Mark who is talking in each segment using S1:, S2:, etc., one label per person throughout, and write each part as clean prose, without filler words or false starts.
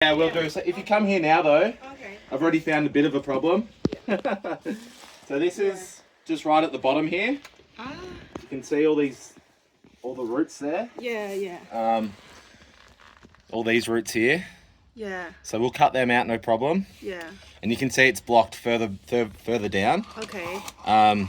S1: Yeah, we'll do. So if you come here now though,
S2: Okay.
S1: I've already found a bit of a problem.
S2: Yeah.
S1: So this is just right at the bottom here.
S2: Ah.
S1: You can see all the roots there.
S2: Yeah.
S1: All these roots here.
S2: Yeah.
S1: So we'll cut them out, no problem.
S2: Yeah.
S1: And you can see it's blocked further down.
S2: Okay.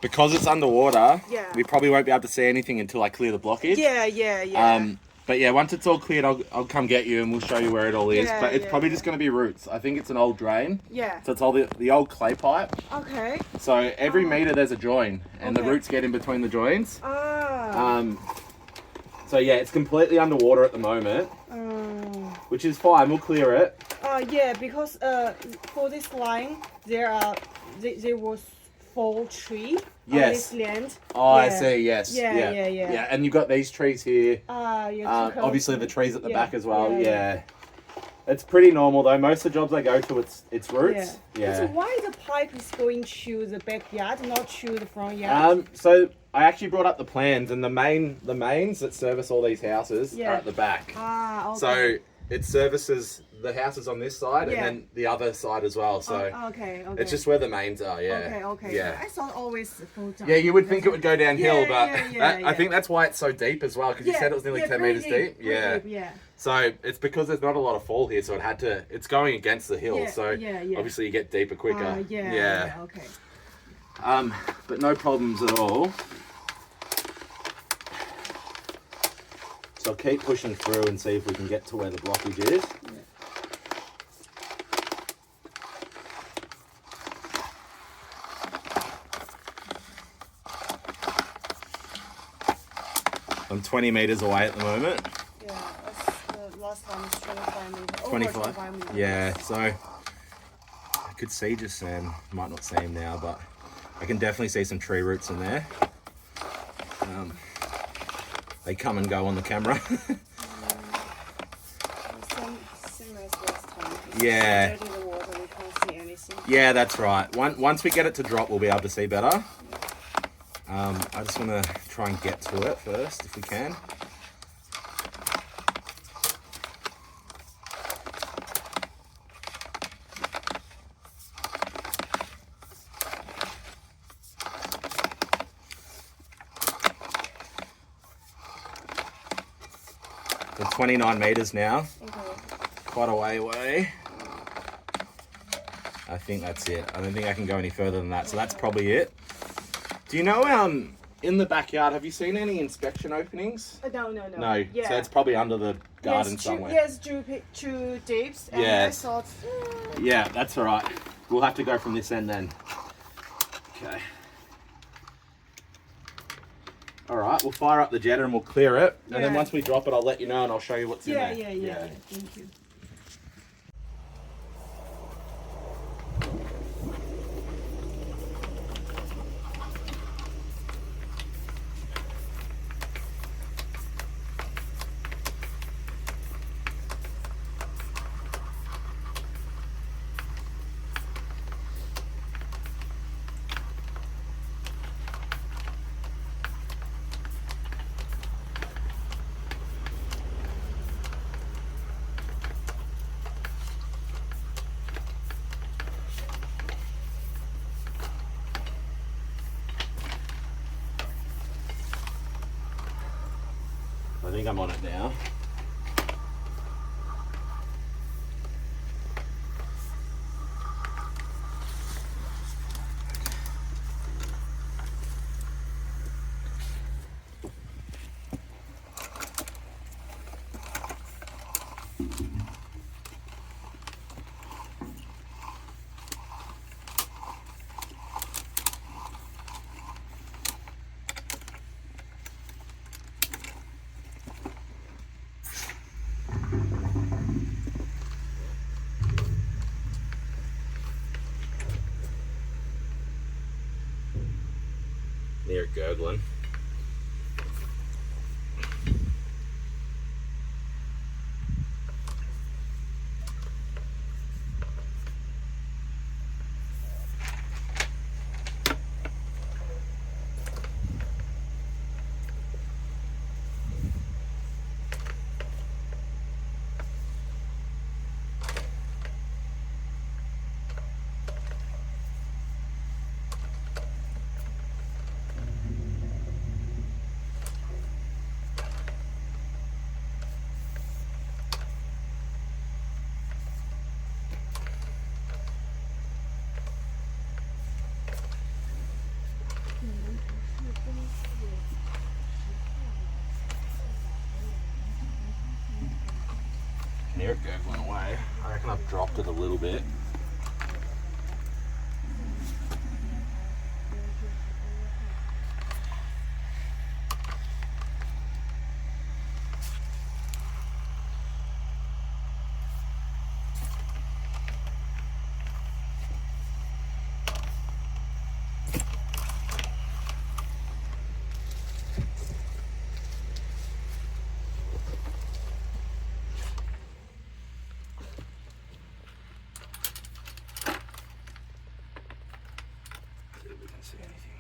S1: Because it's underwater,
S2: Yeah.
S1: we probably won't be able to see anything until I clear the blockage.
S2: Yeah.
S1: But yeah, once it's all cleared, I'll come get you and we'll show you where it all is.
S2: Yeah,
S1: But it's
S2: yeah,
S1: probably
S2: yeah.
S1: just going to be roots. I think it's an old drain.
S2: Yeah.
S1: So it's all the old clay pipe.
S2: Okay.
S1: So every meter there's a join, and the
S2: Okay.
S1: roots get in between the joins.
S2: Ah.
S1: So yeah, it's completely underwater at the moment, which is fine. We'll clear it.
S2: Yeah, because for this line there was 4 trees on
S1: Yes.
S2: this land.
S1: Oh,
S2: Yeah.
S1: I see. Yes.
S2: Yeah.
S1: And you've got these trees here.
S2: Yeah.
S1: Obviously the trees at the
S2: Yeah,
S1: back as well.
S2: yeah,
S1: Yeah.
S2: yeah.
S1: It's pretty normal though. Most of the jobs I go to, it's roots.
S2: So why the pipe is going to the backyard, not to the front yard?
S1: So I actually brought up the plans, and the mains that service all these houses are at the back.
S2: Okay.
S1: So it services the houses on this side and then the other side as well. So
S2: okay.
S1: it's just where the mains are. Yeah.
S2: Okay.
S1: Yeah.
S2: I thought always go down.
S1: Yeah, you would think it would go downhill,
S2: Yeah,
S1: but
S2: yeah,
S1: I think that's why it's so deep as well, because you said it was nearly 10 meters deep.
S2: Pretty deep, yeah.
S1: So it's because there's not a lot of fall here, so it's going against the hill.
S2: Yeah,
S1: so
S2: yeah.
S1: obviously you get deeper quicker.
S2: Yeah. Okay.
S1: But no problems at all. So I'll keep pushing through and see if we can get to where the blockage is.
S2: Yeah.
S1: I'm 20 meters away at the moment.
S2: Yeah, that's the last time is 25 meters. Over
S1: 25?
S2: meters.
S1: Yeah, so I could see just then, might not see him now, but I can definitely see some tree roots in there. They come and go on the camera.
S2: Same as last time.
S1: Yeah.
S2: It's dirty, the water, we can't see anything.
S1: Yeah, that's right. Once we get it to drop, we'll be able to see better. I just want to try and get to it first, if we can. We're 29 meters now.
S2: Okay.
S1: Quite a way away. I think that's it. I don't think I can go any further than that, so that's probably it. Do you know, in the backyard, have you seen any inspection openings?
S2: No.
S1: No.
S2: Yeah.
S1: So it's probably under the garden somewhere.
S2: Yes, two deeps. And
S1: Yes.
S2: I thought,
S1: Yeah, that's all right. We'll have to go from this end then. Okay. All right, we'll fire up the jetter and we'll clear it. And then
S2: Yeah.
S1: once we drop it, I'll let you know and I'll show you what's in there.
S2: Yeah. Thank you.
S1: I think I'm on it now. Near it gurgling. hear it gurgling away. I reckon I've dropped it a little bit. See if we can see anything.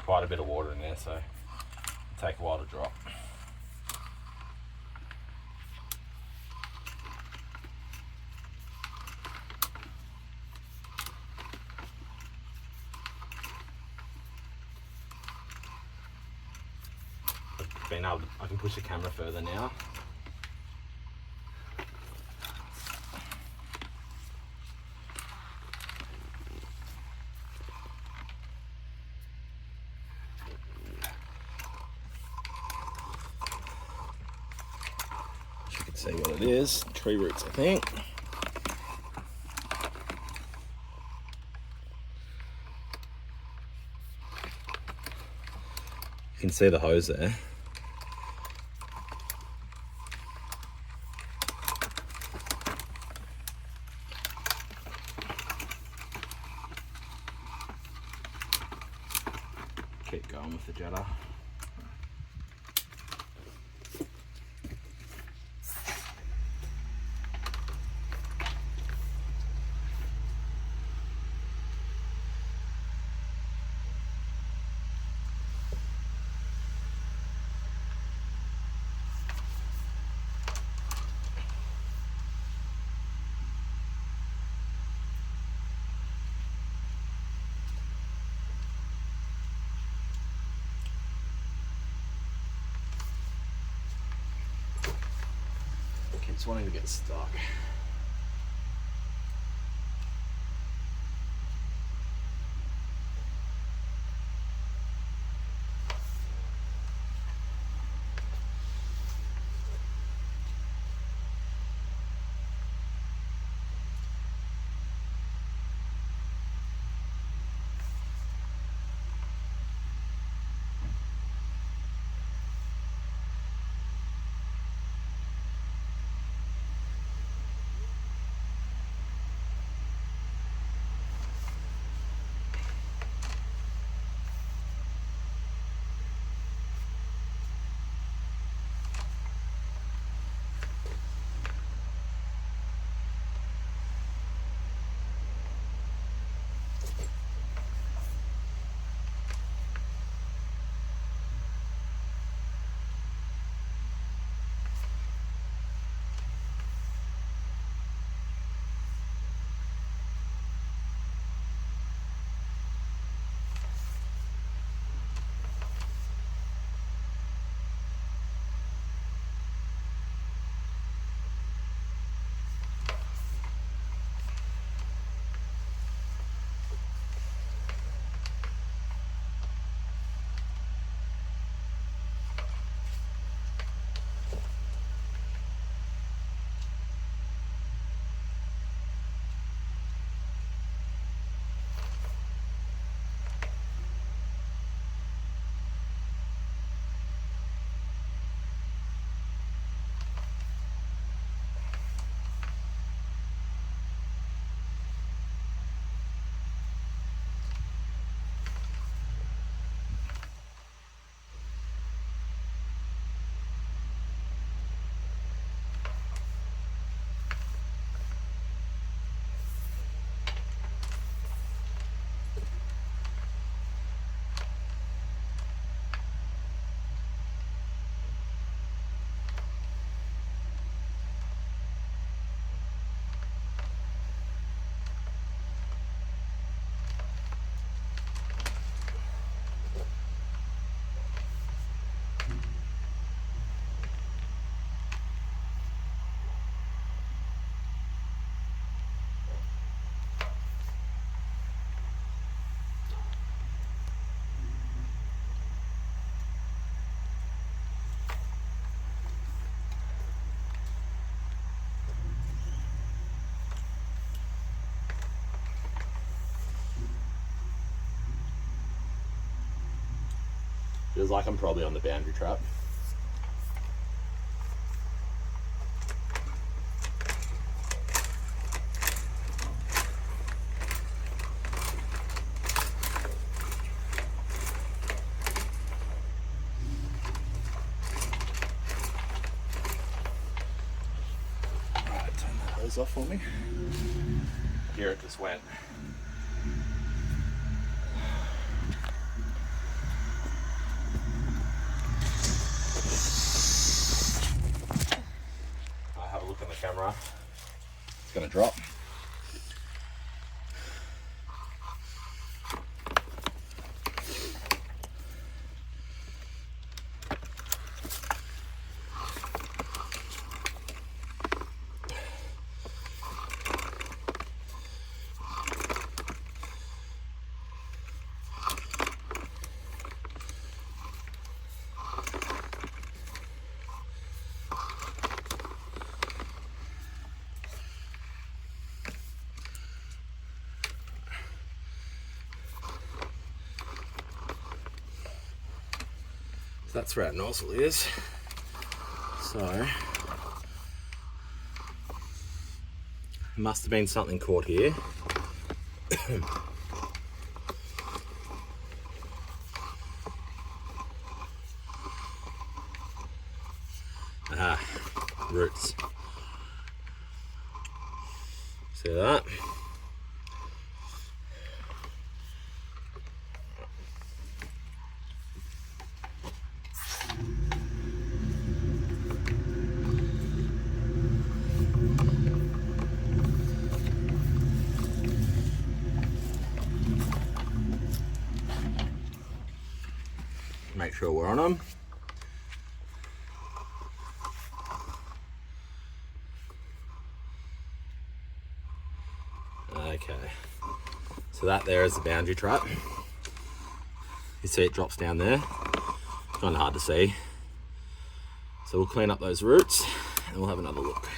S1: Quite a bit of water in there, so it'll take a while to drop. I can push the camera further now. You can see what it is. Tree roots, I think. You can see the hose there. Keep going with the jetter. Keeps wanting to get stuck. Feels like I'm probably on the boundary trap. Right, turn that hose off for me. Here it just went. I have a look on the camera. It's gonna drop. So that's where our nozzle is. So, must have been something caught here. Ah, roots. See that? Make sure we're on them. Okay, so that there is the boundary trap. You see it drops down there. Kind of hard to see. So we'll clean up those roots and we'll have another look.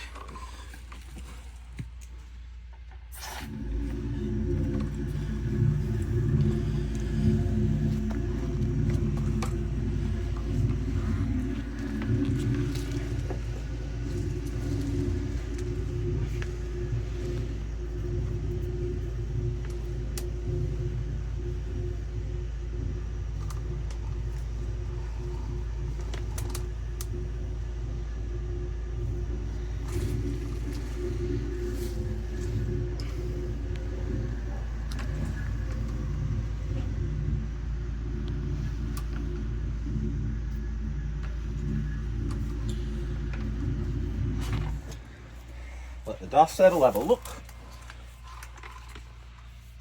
S1: Let the dust settle, have a look.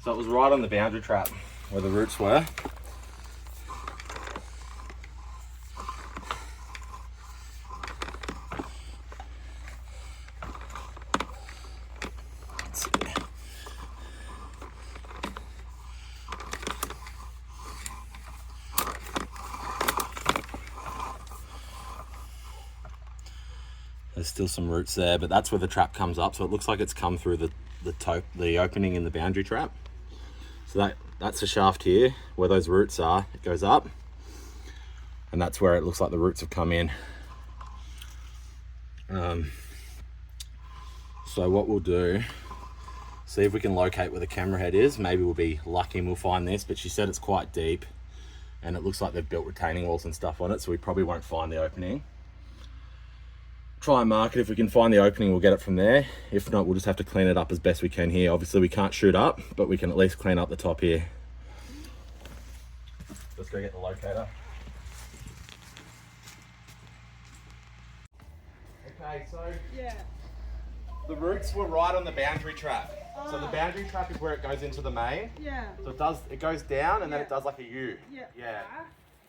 S1: So it was right on the boundary trap where the roots were. Let's see. There's still some roots there, but that's where the trap comes up. So it looks like it's come through the opening in the boundary trap. So that's the shaft here where those roots are. It goes up, and that's where it looks like the roots have come in. So what we'll do, see if we can locate where the camera head is. Maybe we'll be lucky and we'll find this, but she said it's quite deep and it looks like they've built retaining walls and stuff on it, so we probably won't find the opening. Try and mark it. If we can find the opening, we'll get it from there. If not, we'll just have to clean it up as best we can here. Obviously we can't shoot up, but we can at least clean up the top here. Let's go get the locator. Okay, so
S2: Yeah.
S1: the roots were right on the boundary trap. So the
S2: Ah.
S1: boundary trap is where it goes into the main.
S2: Yeah.
S1: So it goes down and then
S2: Yeah.
S1: it does like a U.
S2: Yeah.
S1: Yeah.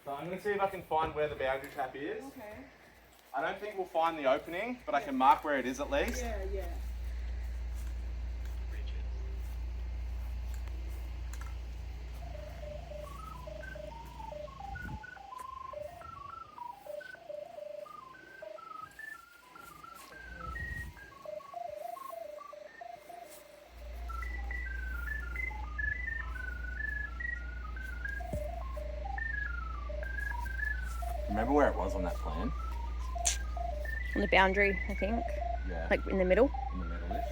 S1: So I'm gonna see if I can find where the boundary trap is.
S2: Okay.
S1: I don't think we'll find the opening, but I can mark where it is at least.
S2: Yeah, yeah.
S1: Remember where it was on that plan?
S3: On the boundary, I think.
S1: Yeah.
S3: Like in the middle.
S1: In the middle-ish.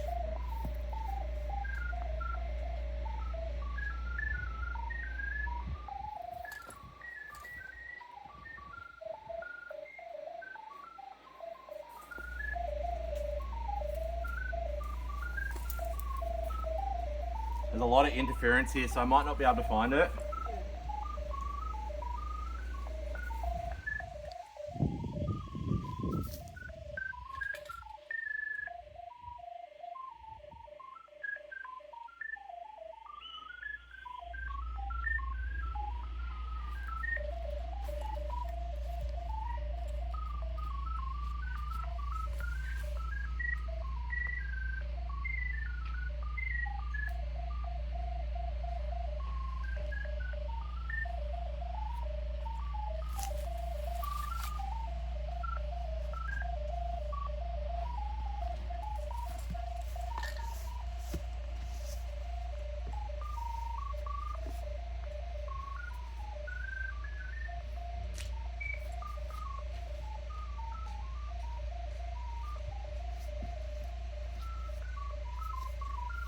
S1: There's a lot of interference here, so I might not be able to find it.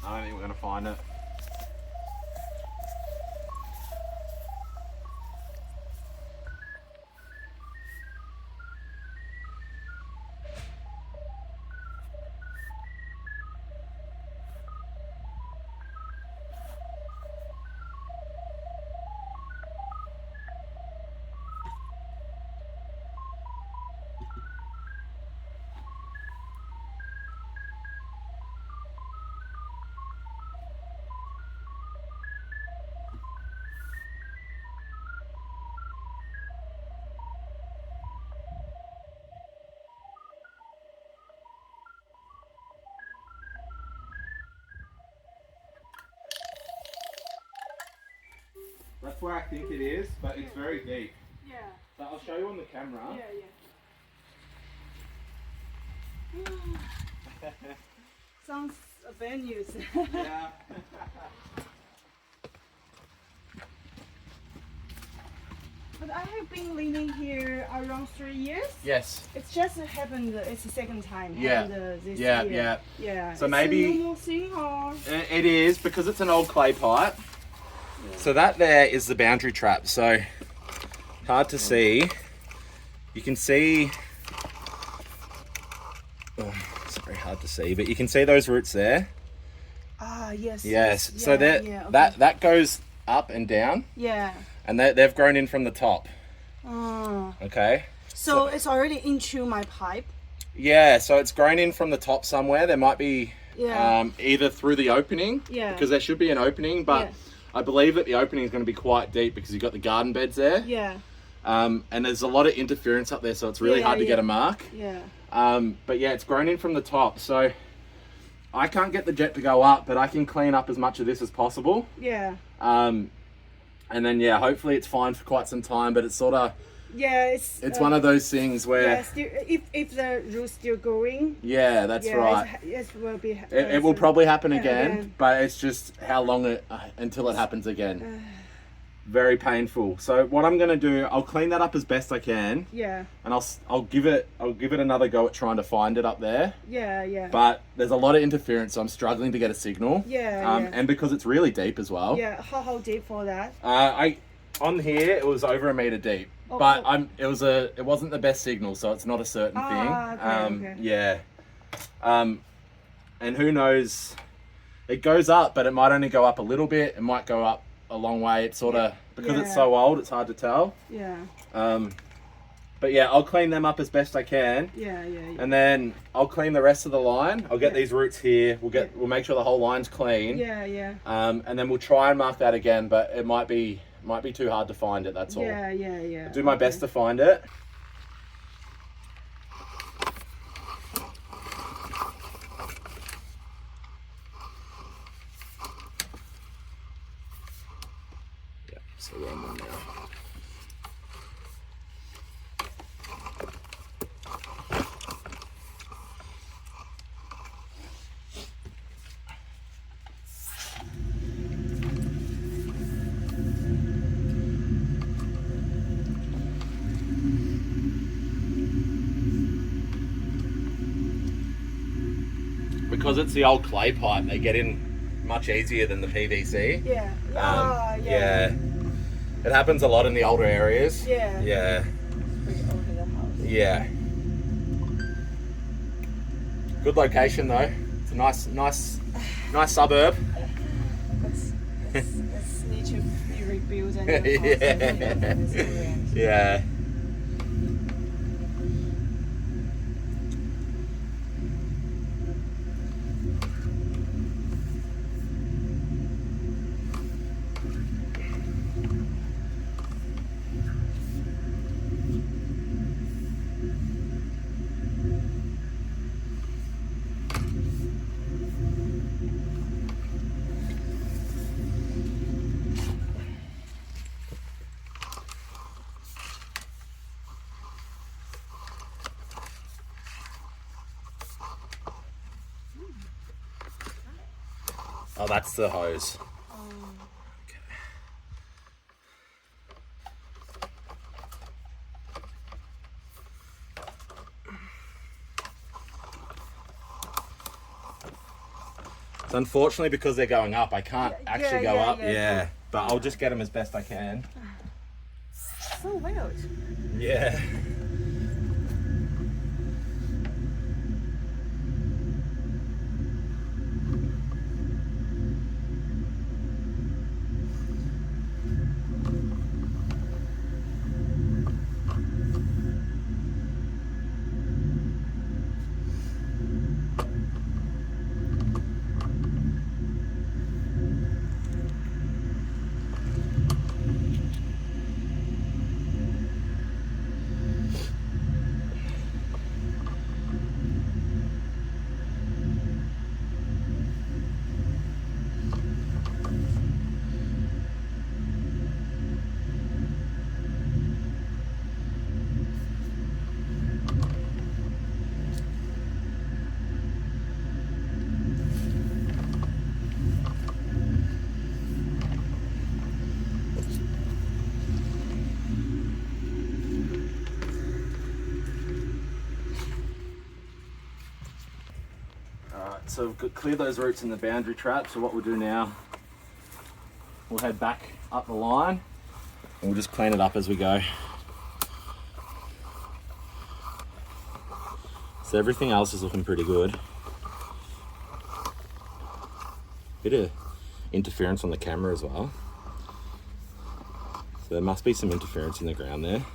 S1: I don't think we're going to find it. That's where I think it is, but it's very deep.
S2: Yeah.
S1: So I'll show you on the camera.
S2: Yeah. Sounds bad news.
S1: Yeah.
S2: But I have been living here around 3 years.
S1: Yes.
S2: It's just happened. It's the second time.
S1: Yeah.
S2: Happened, this
S1: Yeah,
S2: year.
S1: yeah.
S2: Yeah.
S1: So
S2: it's
S1: maybe-
S2: a normal thing, or
S1: It is, because it's an old clay pipe. So that there is the boundary trap. So hard to see. You can see, oh, sorry, hard to see, but you can see those roots there.
S2: yes.
S1: Yes.
S2: Yeah,
S1: So that
S2: yeah, okay.
S1: that goes up and down,
S2: Yeah.
S1: and they've grown in from the top.
S2: Oh.
S1: Okay.
S2: So it's already into my pipe.
S1: Yeah. So it's grown in from the top somewhere. There might be
S2: Yeah.
S1: either through the opening.
S2: Yeah.
S1: Because there should be an opening, but
S2: Yeah.
S1: I believe that the opening is going to be quite deep because you've got the garden beds there.
S2: Yeah.
S1: And there's a lot of interference up there, so it's really
S2: Yeah,
S1: hard to
S2: yeah.
S1: get a mark.
S2: Yeah.
S1: But yeah, it's grown in from the top, so I can't get the jet to go up, but I can clean up as much of this as possible.
S2: Yeah.
S1: And then yeah, hopefully it's fine for quite some time, but it's sort of,
S2: Yeah.
S1: it's one of those things where,
S2: Yeah. Still, if the root's still going.
S1: yeah, that's
S2: Yeah,
S1: right.
S2: It will be.
S1: It will probably happen
S2: yeah,
S1: again,
S2: again.
S1: but it's just how long until it happens again. Very painful. So what I'm going to do, I'll clean that up as best I can,
S2: Yeah.
S1: and I'll give it another go at trying to find it up there.
S2: Yeah. Yeah.
S1: But there's a lot of interference, so I'm struggling to get a signal.
S2: Yeah, yeah.
S1: And because it's really deep as well.
S2: Yeah. How deep for that?
S1: On here it was over 1 meter deep,
S2: Oh,
S1: but
S2: oh.
S1: it wasn't the best signal, so it's not a certain thing.
S2: Okay.
S1: Yeah. And who knows? It goes up, but it might only go up a little bit. It might go up a long way. It's sort of because it's
S2: Yeah.
S1: so old, it's hard to tell.
S2: Yeah.
S1: But yeah, I'll clean them up as best I can.
S2: Yeah. Yeah. Yeah.
S1: And then I'll clean the rest of the line. I'll get these roots here. We'll make sure the whole line's clean.
S2: Yeah. Yeah.
S1: And then we'll try and mark that again, but it might be too hard to find it. That's all.
S2: Yeah. Yeah. Yeah.
S1: Do my best to find it. Yeah. So we're on one now. because it's the old clay pipe, they get in much easier than the PVC.
S2: Yeah.
S1: Yeah. It happens a lot in the older areas.
S2: Yeah.
S1: Yeah.
S2: Pretty over the house.
S1: Yeah. Good location though. It's a nice suburb.
S2: It's need to be rebuilt and
S1: Yeah. Oh, that's the hose. Okay. So unfortunately, because they're going up, I can't actually go up. Yeah, but I'll just get them as best I can.
S2: So weird.
S1: Yeah. So we've cleared those roots in the boundary trap. So what we'll do now, we'll head back up the line and we'll just clean it up as we go. So everything else is looking pretty good. Bit of interference on the camera as well. So there must be some interference in the ground there.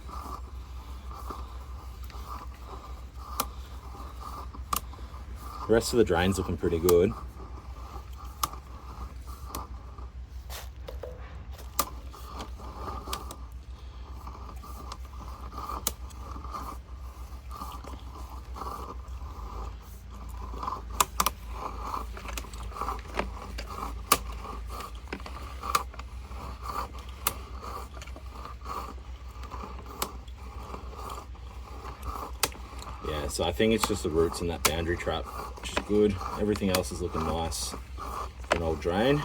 S1: The rest of the drain's looking pretty good. Yeah, so I think it's just the roots in that boundary trap, which is good. Everything else is looking nice. An old drain.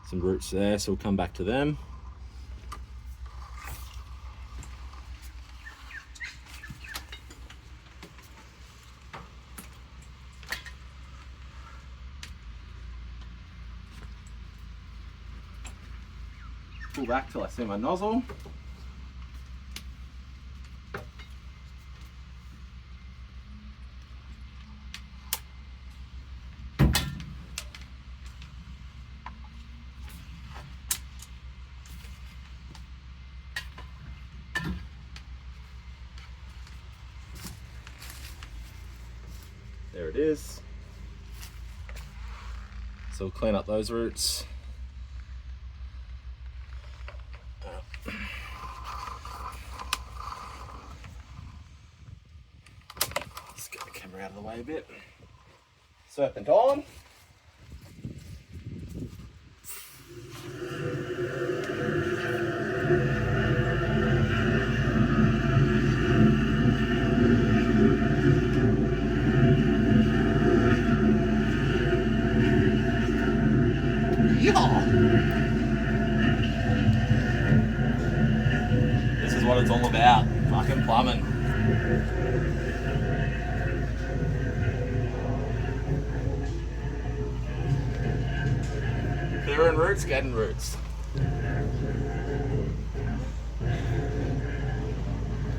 S1: Some roots there, so we'll come back to them. Pull back till I see my nozzle. There it is. So we'll clean up those roots. Let's get the camera out of the way a bit. Serpent on. This is what it's all about. Fucking plumbing. Clearing roots, getting roots.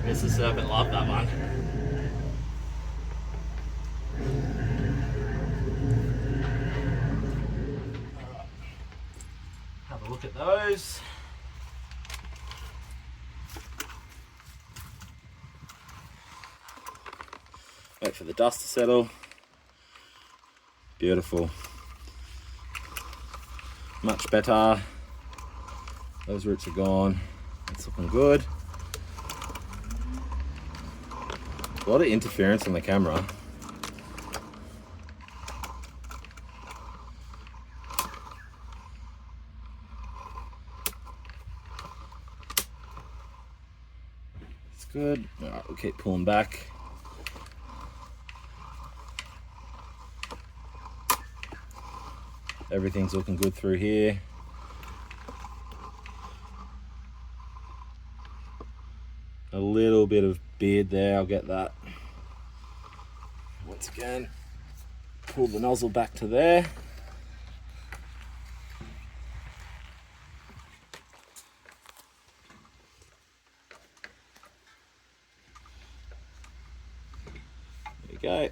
S1: Mr. Serpent loved that one. Alright. Have a look at those. Wait for the dust to settle. Beautiful. Much better. Those roots are gone. It's looking good. A lot of interference on the camera. It's good. All right, we'll keep pulling back. Everything's looking good through here. A little bit of beard there, I'll get that. Once again, pull the nozzle back to there. There you go.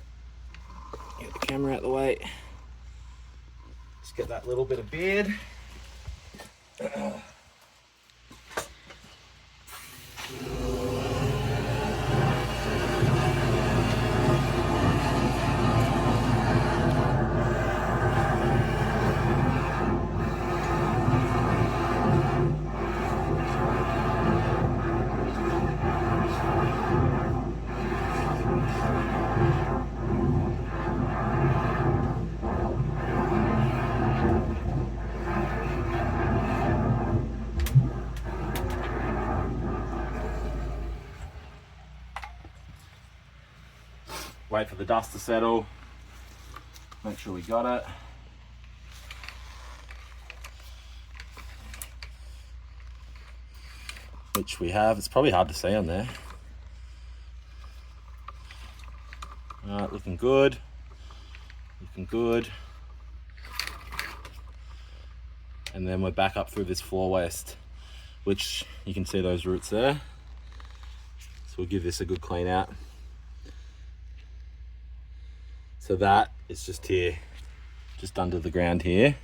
S1: Get the camera out of the way. Just get that little bit of beard. Wait for the dust to settle. Make sure we got it. Which we have. It's probably hard to see on there. Alright, looking good. Looking good. And then we're back up through this floor waste, which you can see those roots there. So we'll give this a good clean out. So that is just here, just under the ground here.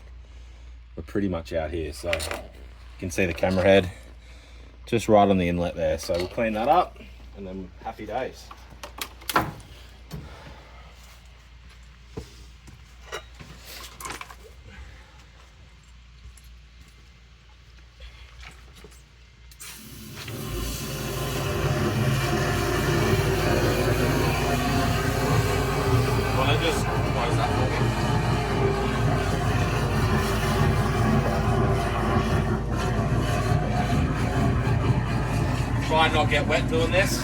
S1: We're pretty much out here, so you can see the camera head just right on the inlet there. So we'll clean that up and then happy days. Just close that for me. Try and not get wet doing this.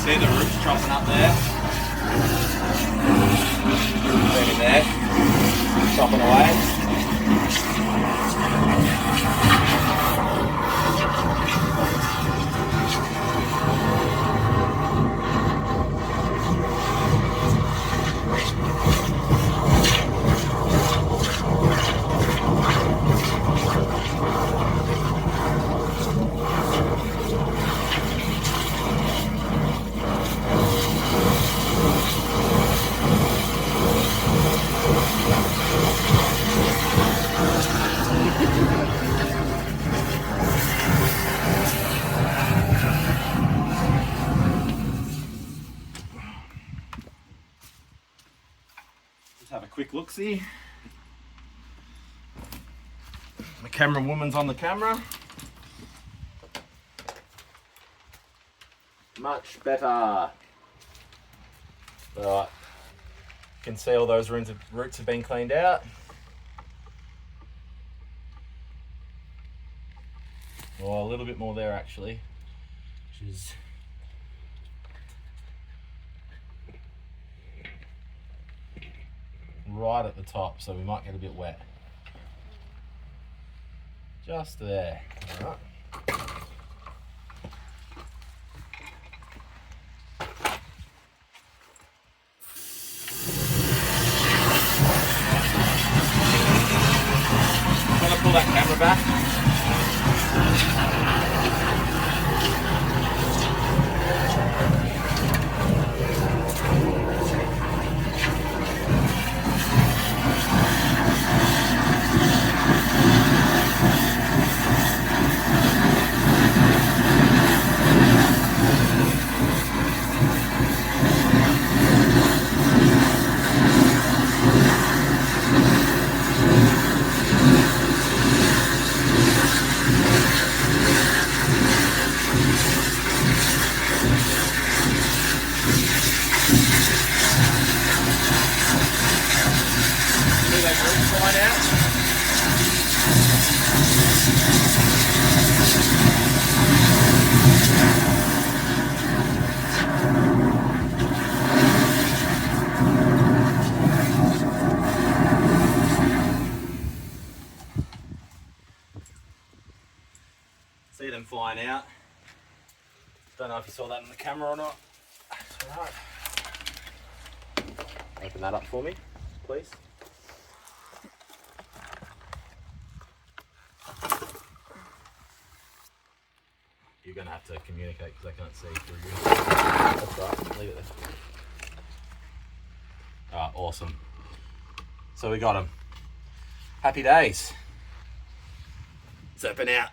S1: See the roots chopping up there. Right in there. Chopping away. Have a quick look-see. camera woman's on the camera. Much better. Alright. You can see all those roots have been cleaned out. Oh, a little bit more there actually, which is right at the top, so we might get a bit wet. Just there. All right. I'm gonna pull that camera back. See them flying out. Don't know if you saw that on the camera or not. That's all right. Open that up for me, please. You're going to have to communicate because I can't see through you. That's right, leave it there. Alright, awesome. So we got them. Happy days. It's open out.